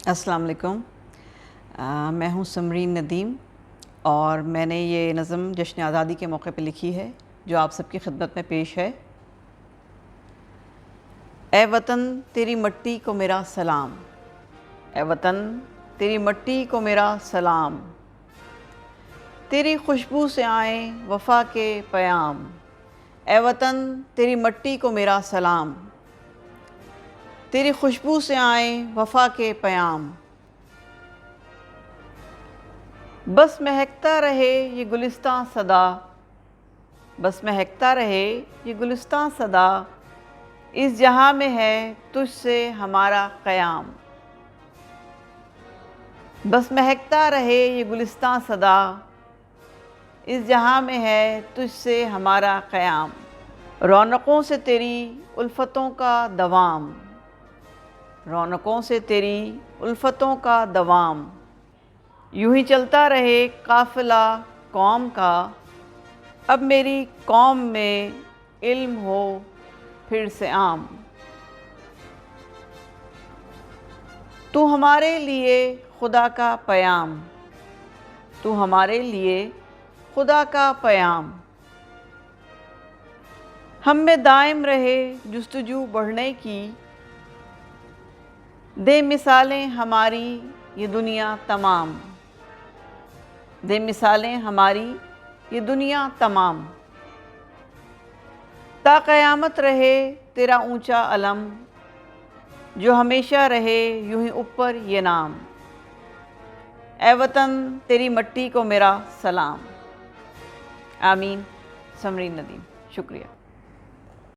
السلام علیکم، میں ہوں سمرین ندیم اور میں نے یہ نظم جشن آزادی کے موقع پہ لکھی ہے جو آپ سب کی خدمت میں پیش ہے۔ اے وطن تیری مٹی کو میرا سلام، اے وطن تیری مٹی کو میرا سلام، تیری خوشبو سے آئیں وفا کے پیام، اے وطن تیری مٹی کو میرا سلام، تیری خوشبو سے آئیں وفا کے پیام، بس مہکتا رہے یہ گلستاں صدا، بس مہکتا رہے یہ گلستاں صدا، اس جہاں میں ہے تجھ سے ہمارا قیام، بس مہکتا رہے یہ گلستاں صدا، اس جہاں میں ہے تجھ سے ہمارا قیام، رونقوں سے تیری الفتوں کا دوام، رونقوں سے تیری الفتوں کا دوام، یوں ہی چلتا رہے قافلہ قوم کا، اب میری قوم میں علم ہو پھر سے عام، تو ہمارے لیے خدا کا پیام، تو ہمارے لیے خدا کا پیام، ہم میں دائم رہے جستجو بڑھنے کی، دے مثالیں ہماری یہ دنیا تمام، دے مثالیں ہماری یہ دنیا تمام، تا قیامت رہے تیرا اونچا علم، جو ہمیشہ رہے یوں ہی اوپر یہ نام، اے وطن تیری مٹی کو میرا سلام۔ آمین۔ سمرین ندیم، شکریہ۔